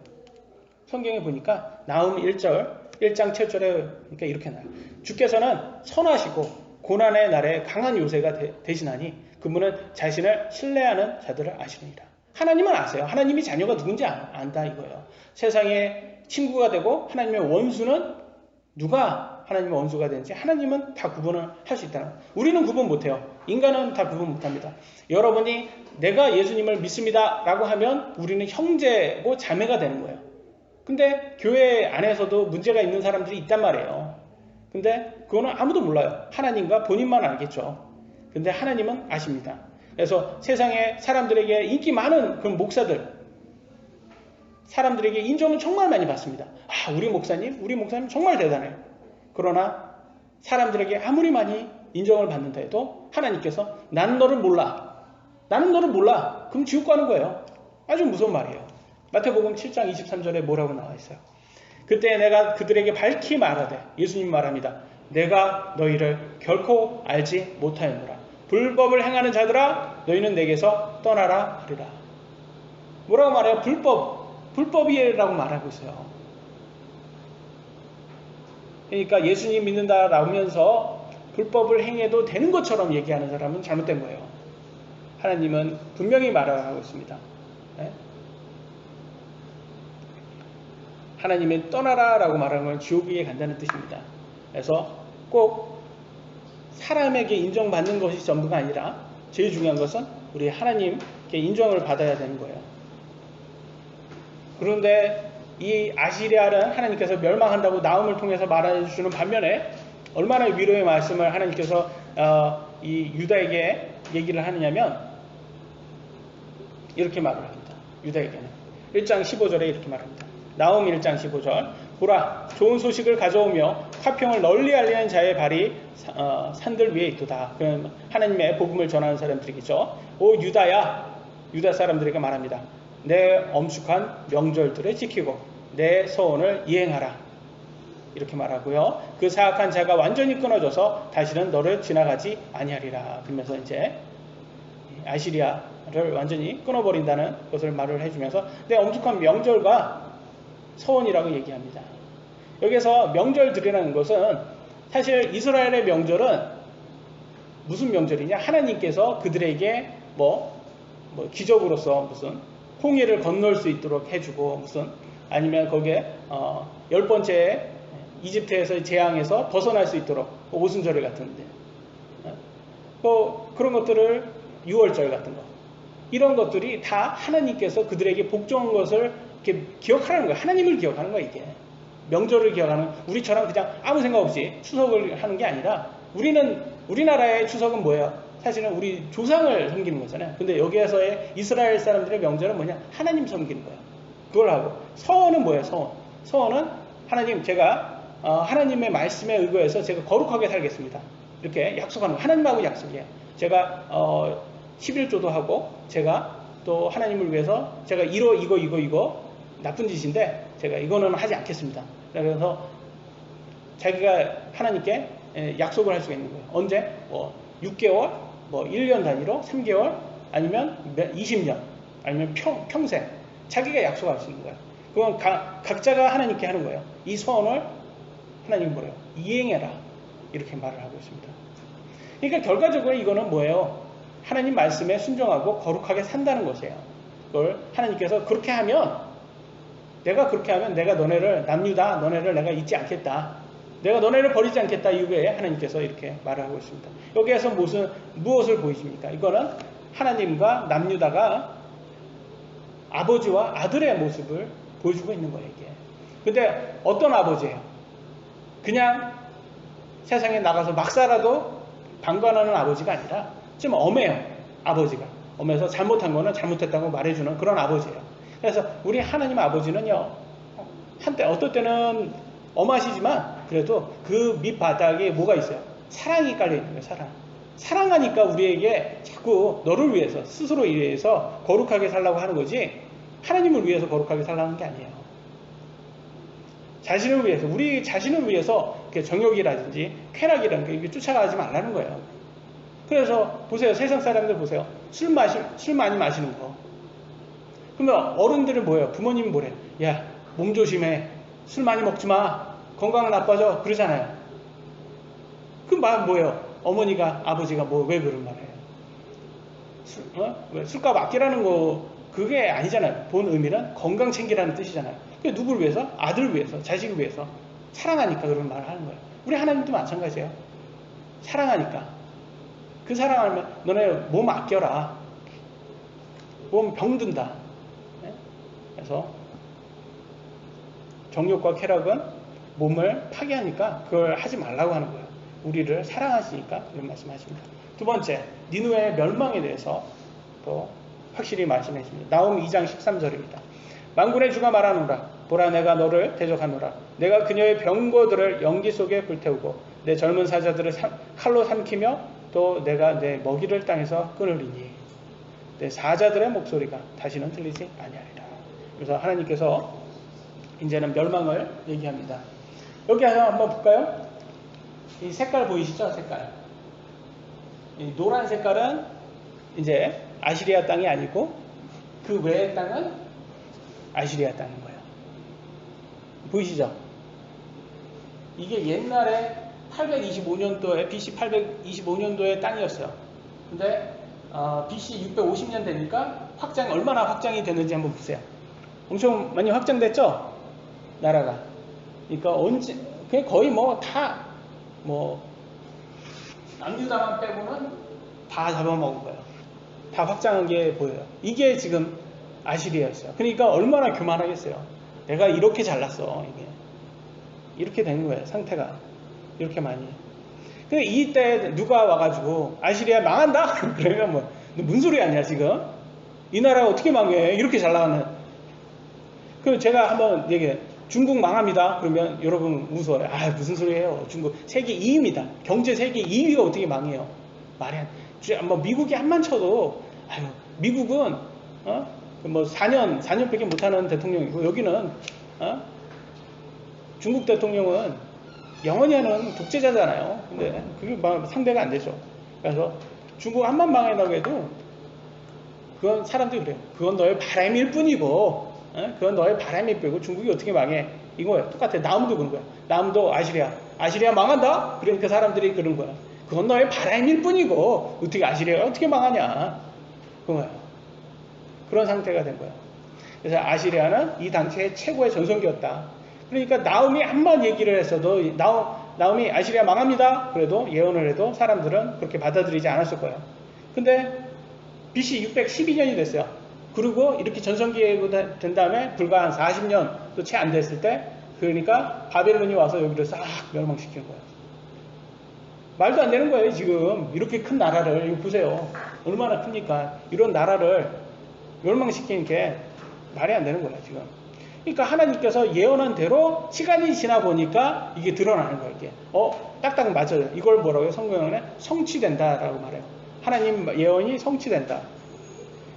성경에 보니까 나움 1장 7절에 그러니까 이렇게 나와요. 주께서는 선하시고 고난의 날에 강한 요새가 되시나니 그분은 자신을 신뢰하는 자들을 아시느니라. 하나님은 아세요. 하나님이 자녀가 누군지 안다 이거예요. 세상의 친구가 되고 하나님의 원수는 누가 하나님의 원수가 되는지 하나님은 다 구분을 할 수 있다는 거예요. 우리는 구분 못해요. 인간은 다 구분 못합니다. 여러분이 내가 예수님을 믿습니다 라고 하면 우리는 형제고 자매가 되는 거예요. 근데 교회 안에서도 문제가 있는 사람들이 있단 말이에요. 근데 그거는 아무도 몰라요. 하나님과 본인만 알겠죠. 근데 하나님은 아십니다. 그래서 세상에 사람들에게 인기 많은 그런 목사들, 사람들에게 인정을 정말 많이 받습니다. 아, 우리 목사님 정말 대단해요. 그러나 사람들에게 아무리 많이 인정을 받는다 해도 하나님께서 나는 너를 몰라. 나는 너를 몰라. 그럼 지옥 가는 거예요. 아주 무서운 말이에요. 마태복음 7장 23절에 뭐라고 나와 있어요? 그때 내가 그들에게 밝히 말하되, 예수님 말합니다. 내가 너희를 결코 알지 못하였노라. 불법을 행하는 자들아 너희는 내게서 떠나라 하리라. 뭐라고 말해요? 불법이라고 말하고 있어요. 그러니까 예수님 믿는다라고 하면서 불법을 행해도 되는 것처럼 얘기하는 사람은 잘못된 거예요. 하나님은 분명히 말하고 있습니다. 네? 하나님이 떠나라 라고 말하는 건 지옥에 간다는 뜻입니다. 그래서 꼭 사람에게 인정받는 것이 전부가 아니라 제일 중요한 것은 우리 하나님께 인정을 받아야 되는 거예요. 그런데 이 아시리아는 하나님께서 멸망한다고 나움을 통해서 말해주는 반면에 얼마나 위로의 말씀을 하나님께서 이 유다에게 얘기를 하느냐면 이렇게 말을 합니다. 유다에게는 1장 15절에 이렇게 말합니다. 나움 1장 15절 보라 좋은 소식을 가져오며 화평을 널리 알리는 자의 발이 산들 위에 있도다. 그럼 하나님의 복음을 전하는 사람들이겠죠. 오 유다야, 유다 사람들에게 말합니다. 내 엄숙한 명절들을 지키고 내 서원을 이행하라. 이렇게 말하고요. 그 사악한 자가 완전히 끊어져서 다시는 너를 지나가지 아니하리라. 그러면서 이제 아시리아를 완전히 끊어버린다는 것을 말을 해주면서 내 엄숙한 명절과 서원이라고 얘기합니다. 여기서 명절들이라는 것은 사실 이스라엘의 명절은 무슨 명절이냐? 하나님께서 그들에게 뭐 기적으로서 무슨 홍해를 건널 수 있도록 해주고 무슨 아니면 거기에 10번째 이집트에서의 재앙에서 벗어날 수 있도록 오순절에 같은데 그런 것들을 6월절 같은 거 이런 것들이 다 하나님께서 그들에게 복종한 것을 이렇게 기억하라는 거예요. 하나님을 기억하는 거예요. 이게 명절을 기억하는 우리처럼 그냥 아무 생각 없이 추석을 하는 게 아니라 우리나라의 추석은 뭐예요? 사실은 우리 조상을 섬기는 거잖아요. 근데 여기에서의 이스라엘 사람들의 명절은 뭐냐? 하나님 섬기는 거예요. 그걸 하고 서원은 뭐예요? 서원은 하나님 제가 하나님의 말씀에 의거해서 제가 거룩하게 살겠습니다. 이렇게 약속하는 거예요. 하나님하고 약속이에요. 제가 11조도 하고 제가 또 하나님을 위해서 제가 이거 나쁜 짓인데 제가 이거는 하지 않겠습니다. 그래서 자기가 하나님께 약속을 할 수가 있는 거예요. 언제? 6개월, 1년 단위로, 3개월, 아니면 20년, 아니면 평생 자기가 약속할 수 있는 거예요. 그건 각자가 하나님께 하는 거예요. 이 소원을 하나님 뭐래요? 이행해라. 이렇게 말을 하고 있습니다. 그러니까 결과적으로 이거는 뭐예요? 하나님 말씀에 순종하고 거룩하게 산다는 것이에요. 그걸 하나님께서 그렇게 하면 내가 너네를 남유다 너네를 내가 잊지 않겠다. 내가 너네를 버리지 않겠다 이후에 하나님께서 이렇게 말을 하고 있습니다. 여기에서 무엇을 보이십니까? 이거는 하나님과 남유다가 아버지와 아들의 모습을 보여주고 있는 거예요. 이게. 근데 어떤 아버지예요? 그냥 세상에 나가서 막 살아도 방관하는 아버지가 아니라 좀 엄해요. 아버지가. 엄해서 잘못한 거는 잘못했다고 말해주는 그런 아버지예요. 그래서 우리 하나님 아버지는요. 한때 어떨 때는 엄하시지만 그래도 그 밑바닥에 뭐가 있어요? 사랑이 깔려있는 거예요. 사랑하니까 우리에게 자꾸 너를 위해서 스스로 위해서 거룩하게 살라고 하는 거지 하나님을 위해서 거룩하게 살라는 게 아니에요. 자신을 위해서 우리 자신을 위해서 정욕이라든지 쾌락이라든지 이게 쫓아가지 말라는 거예요. 그래서 보세요. 세상 사람들 보세요. 술 많이 마시는 거. 그러면 어른들은 뭐예요? 부모님이 뭐래요? 야, 몸 조심해. 술 많이 먹지 마. 건강 나빠져. 그러잖아요. 그 말 뭐예요? 어머니가, 아버지가 왜 그런 말 해요? 왜 술값 아끼라는 거, 그게 아니잖아요. 본 의미는 건강 챙기라는 뜻이잖아요. 그게 누구를 위해서? 아들을 위해서, 자식을 위해서. 사랑하니까 그런 말을 하는 거예요. 우리 하나님도 마찬가지예요. 사랑하니까. 그 사랑하면 너네 몸 아껴라. 몸 병든다. 그래서 정욕과 쾌락은 몸을 파괴하니까 그걸 하지 말라고 하는 거예요. 우리를 사랑하시니까 그런 말씀하십니다. 두 번째, 니느웨의 멸망에 대해서 또 확실히 말씀해 줍니다. 나홈 2장 13절입니다. 만군의 주가 말하노라. 보라, 내가 너를 대적하노라. 내가 그녀의 병거들을 연기 속에 불태우고 내 젊은 사자들을 칼로 삼키며 또 내가 내 먹이를 땅에서 끊으리니 내 사자들의 목소리가 다시는 들리지 아니하리라. 그래서 하나님께서 이제는 멸망을 얘기합니다. 여기 한번 볼까요? 이 색깔 보이시죠? 색깔. 이 노란 색깔은 이제 아시리아 땅이 아니고 그 외의 땅은 아시리아 땅인 거예요. 보이시죠? 이게 옛날에 825년도에 BC 825년도의 땅이었어요. 근데 BC 650년 되니까 얼마나 확장이 됐는지 한번 보세요. 엄청 많이 확장됐죠? 나라가. 그러니까 그냥 거의 남유다만 빼고는 다 잡아먹은 거예요. 다 확장한 게 보여요. 이게 지금 아시리아였어요. 그러니까 얼마나 교만하겠어요. 내가 이렇게 잘났어. 이게 이렇게 되는 거예요. 상태가 이렇게 많이. 근데 이때 누가 와가지고 아시리아 망한다? 그러면 뭐 무슨 소리 아니야 지금? 이 나라가 어떻게 망해? 이렇게 잘 나가는. 그럼 제가 한번 얘기해. 중국 망합니다. 그러면 여러분 무서워요. 무슨 소리예요? 중국 세계 2위입니다. 경제 세계 2위가 어떻게 망해요? 말이 안. 뭐 미국이 한만 쳐도 미국은 뭐 4년밖에 못하는 대통령이고 여기는 중국 대통령은 영원히 하는 독재자잖아요. 근데 그게 상대가 안 되죠. 그래서 중국 한만 망한다고 해도 그건 사람들이 그래요. 그건 너의 바람일 뿐이고 그건 너의 바람일 뿐이고 중국이 어떻게 망해? 이거예요. 똑같아. 남도 그런 거야. 남도 아시리아 망한다? 그러니까 사람들이 그런 거야. 그건 너의 바람일 뿐이고 어떻게 아시리아가 어떻게 망하냐? 그거예요. 그런 상태가 된 거예요. 그래서 아시리아는 이 당시의 최고의 전성기였다. 그러니까 나홈이 한번 얘기를 했어도 나홈이 아시리아 망합니다. 그래도 예언을 해도 사람들은 그렇게 받아들이지 않았을 거예요. 근데 BC 612년이 됐어요. 그리고 이렇게 전성기가 된 다음에 불과 한 40년도 채 안 됐을 때 그러니까 바벨론이 와서 여기를 싹 멸망시키는 거예요. 말도 안 되는 거예요. 지금 이렇게 큰 나라를 이거 보세요. 얼마나 큽니까? 이런 나라를 멸망시키는 게 말이 안 되는 거예요. 지금. 그러니까 하나님께서 예언한 대로 시간이 지나 보니까 이게 드러나는 거예요. 이게 딱딱 맞아요. 이걸 뭐라고 해요? 성경에는 성취된다라고 말해요. 하나님 예언이 성취된다.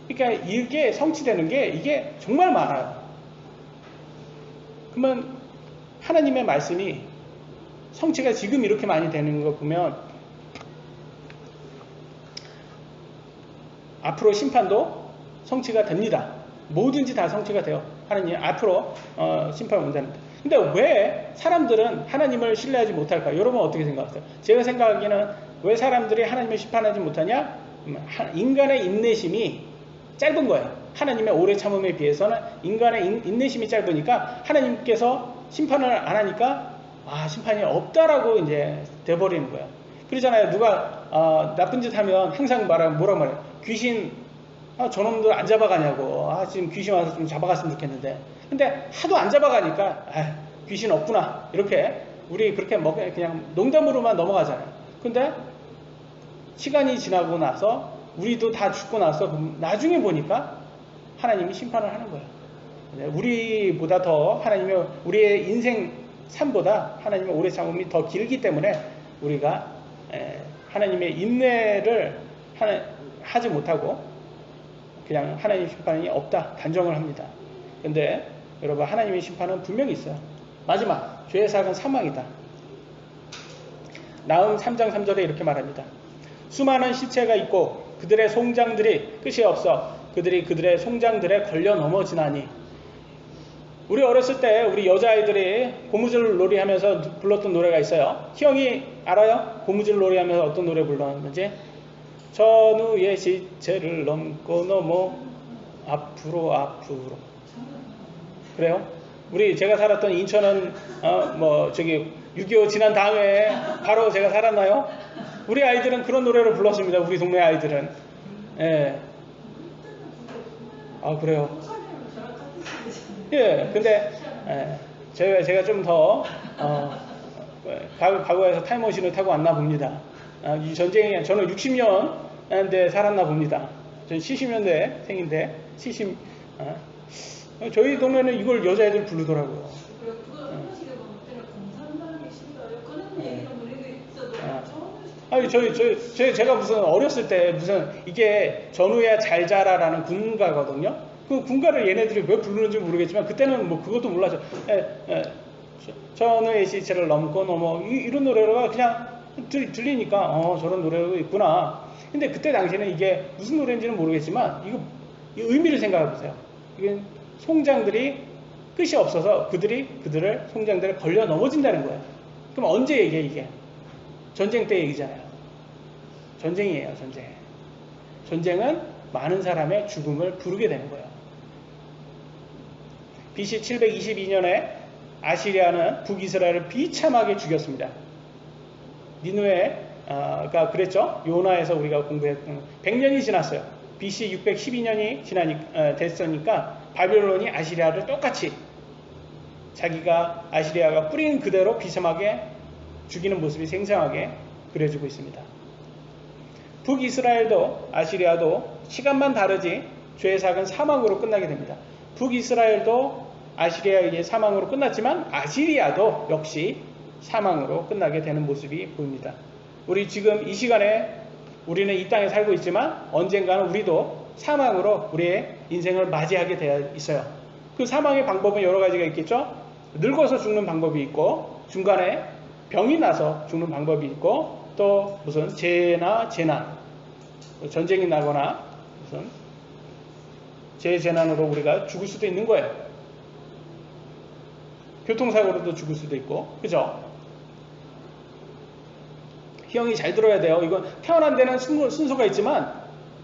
그러니까 이게 성취되는 게 이게 정말 많아요. 그러면 하나님의 말씀이 성취가 지금 이렇게 많이 되는 거 보면 앞으로 심판도 성취가 됩니다. 뭐든지 다 성취가 돼요. 하나님 앞으로 심판이 온답니다. 근데 왜 사람들은 하나님을 신뢰하지 못할까? 여러분 어떻게 생각하세요? 제가 생각하기에는 왜 사람들이 하나님을 심판하지 못하냐? 인간의 인내심이 짧은 거예요. 하나님의 오래 참음에 비해서는 인간의 인내심이 짧으니까 하나님께서 심판을 안 하니까 심판이 없다라고 이제 돼버리는 거예요. 그러잖아요. 누가 나쁜 짓 하면 항상 뭐라고 말해요? 귀신 저놈들 안 잡아가냐고. 지금 귀신 와서 좀 잡아갔으면 좋겠는데. 근데 하도 안 잡아가니까 귀신 없구나. 이렇게 우리 그렇게 그냥 농담으로만 넘어가잖아요. 근데 시간이 지나고 나서 우리도 다 죽고 나서 나중에 보니까 하나님이 심판을 하는 거예요. 우리보다 더 우리의 인생 삶보다 하나님의 오래 참음이 더 길기 때문에 우리가 하나님의 인내를 하지 못하고 그냥 하나님의 심판이 없다 단정을 합니다. 근데 여러분 하나님의 심판은 분명히 있어요. 마지막 죄의 사악은 사망이다. 나흠 3장 3절에 이렇게 말합니다. 수많은 시체가 있고 그들의 송장들이 끝이 없어 그들의 송장들에 걸려 넘어지나니. 우리 어렸을 때 우리 여자아이들이 고무줄 놀이 하면서 불렀던 노래가 있어요. 희영이 알아요? 고무줄 놀이 하면서 어떤 노래 불렀는지? 전우의 시체를 넘고 넘어 앞으로 그래요? 제가 살았던 인천은 6.25 지난 다음에 바로 제가 살았나요? 우리 아이들은 그런 노래를 불렀습니다. 우리 동네 아이들은. 예. 그래요? 예. 근데 제가 좀 더 과거에서 타임머신을 타고 왔나 봅니다. 이 전쟁이 저는 60년대 살았나 봅니다. 저는 70년대 생인데 70. 저희 동네는 이걸 여자애들 부르더라고요. 아니 제가 무슨 어렸을 때 무슨 이게 전우야 잘 자라라는 군가거든요. 그 군가를 얘네들이 왜 부르는지 모르겠지만 그때는 뭐 그것도 몰랐죠. 전우의 시체를 넘고 이런 노래가 그냥 들리니까 저런 노래가 있구나. 근데 그때 당시에는 이게 무슨 노래인지는 모르겠지만 이 의미를 생각해 보세요. 이게 송장들이 끝이 없어서 그들을 송장들을 걸려 넘어진다는 거예요. 그럼 언제 얘기해 이게? 전쟁 때 얘기잖아요. 전쟁이에요, 전쟁. 전쟁은 많은 사람의 죽음을 부르게 되는 거예요. BC 722년에 아시리아는 북이스라엘을 비참하게 죽였습니다. 니누에가 그랬죠. 요나에서 우리가 공부했던 100년이 지났어요. BC 612년이 됐으니까 바벨론이 아시리아를 똑같이 자기가 아시리아가 뿌린 그대로 비참하게 죽이는 모습이 생생하게 그려지고 있습니다. 북이스라엘도 아시리아도 시간만 다르지 죄의 삭은 사망으로 끝나게 됩니다. 북이스라엘도 아시리아의 사망으로 끝났지만 아시리아도 역시 사망으로 끝나게 되는 모습이 보입니다. 우리 지금 이 시간에 우리는 이 땅에 살고 있지만 언젠가는 우리도 사망으로 우리의 인생을 맞이하게 되어 있어요. 그 사망의 방법은 여러 가지가 있겠죠. 늙어서 죽는 방법이 있고 중간에 병이 나서 죽는 방법이 있고 또 무슨 재해나 재난, 전쟁이 나거나 무슨 재해재난으로 우리가 죽을 수도 있는 거예요. 교통사고로도 죽을 수도 있고, 그죠? 희영이 잘 들어야 돼요. 이건 태어난 데는 순서가 있지만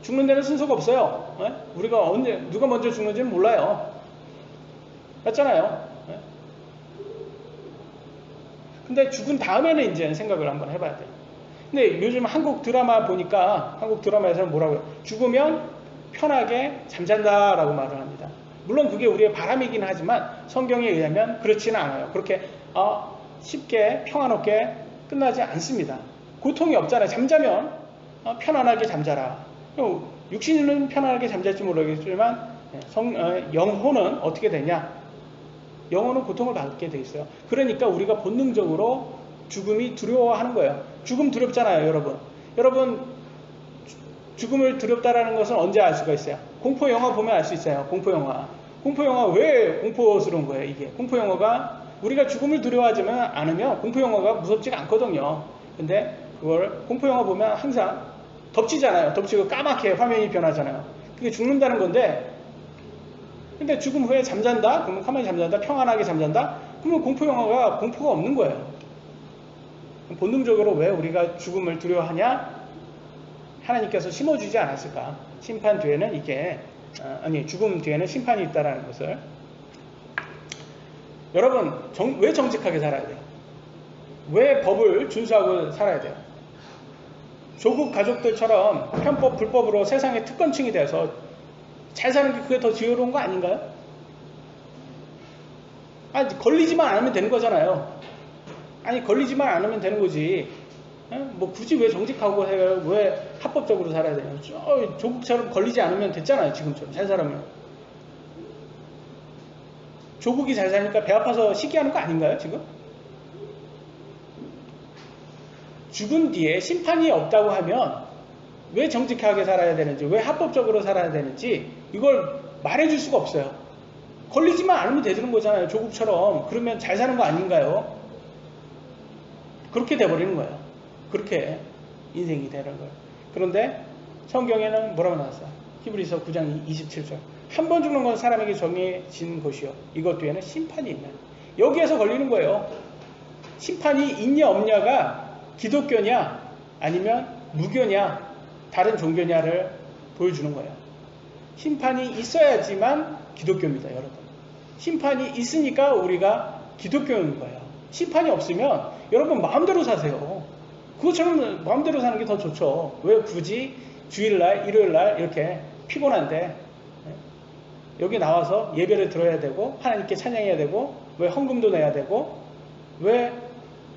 죽는 데는 순서가 없어요. 네? 우리가 언제 누가 먼저 죽는지는 몰라요. 맞잖아요. 네? 근데 죽은 다음에는 이제 생각을 한번 해봐야 돼요. 근데 요즘 한국 드라마 보니까 한국 드라마에서는 뭐라고 해요? 죽으면 편하게 잠잔다라고 말을 합니다. 물론 그게 우리의 바람이긴 하지만 성경에 의하면 그렇지는 않아요. 그렇게 쉽게 평안롭게 끝나지 않습니다. 고통이 없잖아요. 잠자면 편안하게 잠자라. 육신은 편안하게 잠잘지 모르겠지만 영혼은 어떻게 되냐? 영혼은 고통을 받게 돼 있어요. 그러니까 우리가 본능적으로 죽음이 두려워하는 거예요. 죽음 두렵잖아요, 여러분. 여러분 죽음을 두렵다라는 것은 언제 알 수가 있어요? 공포 영화 보면 알 수 있어요. 공포 영화. 공포 영화 왜 공포스러운 거예요, 이게? 공포 영화가 우리가 죽음을 두려워하지 않으면 공포 영화가 무섭지가 않거든요. 근데 그걸 공포 영화 보면 항상 덮치잖아요. 덮치고 까맣게 화면이 변하잖아요. 그게 죽는다는 건데, 근데 죽음 후에 잠잔다? 그러면 가만히 잠잔다? 평안하게 잠잔다? 그러면 공포 영화가 공포가 없는 거예요. 본능적으로 왜 우리가 죽음을 두려워하냐? 하나님께서 심어주지 않았을까? 심판 뒤에는 이게 죽음 뒤에는 심판이 있다라는 것을. 여러분 왜 정직하게 살아야 돼요? 왜 법을 준수하고 살아야 돼요? 조국 가족들처럼 편법 불법으로 세상의 특권층이 돼서 잘 사는 게 그게 더 지혜로운 거 아닌가요? 걸리지만 않으면 되는 거잖아요. 걸리지만 않으면 되는 거지. 뭐 굳이 왜 정직하고 해요? 왜 합법적으로 살아야 돼요? 조국처럼 걸리지 않으면 됐잖아요. 지금처럼 잘 살면. 조국이 잘 사니까 배 아파서 시기하는 거 아닌가요? 지금? 죽은 뒤에 심판이 없다고 하면 왜 정직하게 살아야 되는지, 왜 합법적으로 살아야 되는지 이걸 말해줄 수가 없어요. 걸리지만 않으면 되는 거잖아요. 조국처럼. 그러면 잘 사는 거 아닌가요? 그렇게 돼버리는 거예요. 그렇게 인생이 되는 거예요. 그런데 성경에는 뭐라고 나왔어요? 히브리서 9장 27절. 한 번 죽는 건 사람에게 정해진 것이요. 이것 뒤에는 심판이 있는. 여기에서 걸리는 거예요. 심판이 있냐 없냐가 기독교냐 아니면 무교냐 다른 종교냐를 보여주는 거예요. 심판이 있어야지만 기독교입니다, 여러분. 심판이 있으니까 우리가 기독교인 거예요. 심판이 없으면 여러분 마음대로 사세요. 그것처럼 마음대로 사는 게 더 좋죠. 왜 굳이 주일날, 일요일날 이렇게 피곤한데 여기 나와서 예배를 들어야 되고 하나님께 찬양해야 되고 왜 헌금도 내야 되고 왜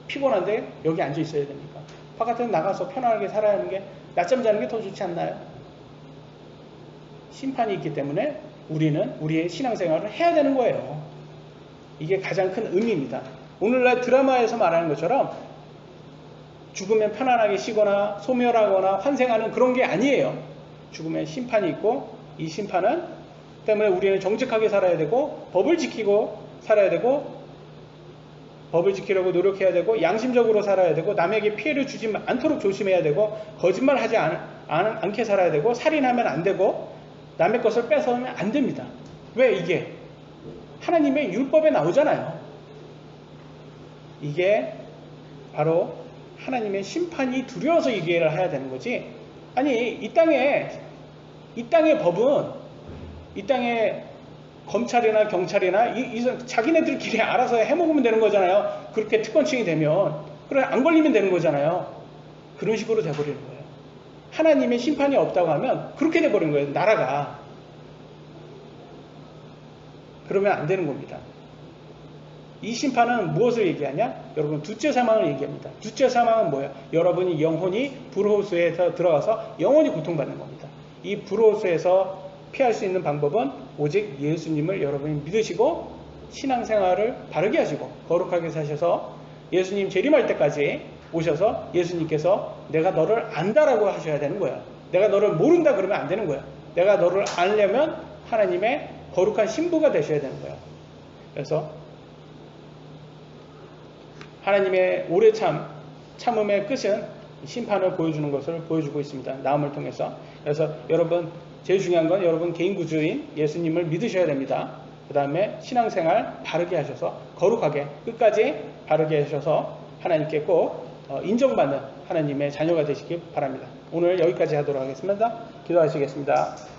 피곤한데 여기 앉아 있어야 됩니까? 바깥에 나가서 편안하게 살아야 하는 게 낮잠 자는 게 더 좋지 않나요? 심판이 있기 때문에 우리는 우리의 신앙생활을 해야 되는 거예요. 이게 가장 큰 의미입니다. 오늘날 드라마에서 말하는 것처럼 죽으면 편안하게 쉬거나 소멸하거나 환생하는 그런 게 아니에요. 죽으면 심판이 있고 이 심판은 때문에 우리는 정직하게 살아야 되고 법을 지키고 살아야 되고 법을 지키려고 노력해야 되고 양심적으로 살아야 되고 남에게 피해를 주지 않도록 조심해야 되고 거짓말하지 않게 살아야 되고 살인하면 안 되고 남의 것을 뺏어오면 안 됩니다. 왜 이게? 하나님의 율법에 나오잖아요. 이게 바로 하나님의 심판이 두려워서 이 기회를 해야 되는 거지. 아니 이 땅의 법은 이 땅의 검찰이나 경찰이나 자기네들끼리 알아서 해먹으면 되는 거잖아요. 그렇게 특권층이 되면 그래 안 걸리면 되는 거잖아요. 그런 식으로 돼버리는 거예요. 하나님의 심판이 없다고 하면 그렇게 돼버린 거예요. 나라가. 그러면 안 되는 겁니다. 이 심판은 무엇을 얘기하냐? 여러분 둘째 사망을 얘기합니다. 둘째 사망은 뭐예요? 여러분이 영혼이 불호수에서 들어가서 영원히 고통받는 겁니다. 이 불호수에서 피할 수 있는 방법은 오직 예수님을 여러분이 믿으시고 신앙생활을 바르게 하시고 거룩하게 사셔서 예수님 재림할 때까지 오셔서 예수님께서 내가 너를 안다라고 하셔야 되는 거예요. 내가 너를 모른다 그러면 안 되는 거예요. 내가 너를 알려면 하나님의 거룩한 신부가 되셔야 되는 거예요. 그래서 하나님의 오래 참음의 끝은 심판을 보여주는 것을 보여주고 있습니다. 나음을 통해서. 그래서 여러분 제일 중요한 건 여러분 개인 구주인 예수님을 믿으셔야 됩니다. 그 다음에 신앙생활 바르게 하셔서 거룩하게 끝까지 바르게 하셔서 하나님께 꼭 인정받는 하나님의 자녀가 되시길 바랍니다. 오늘 여기까지 하도록 하겠습니다. 기도하시겠습니다.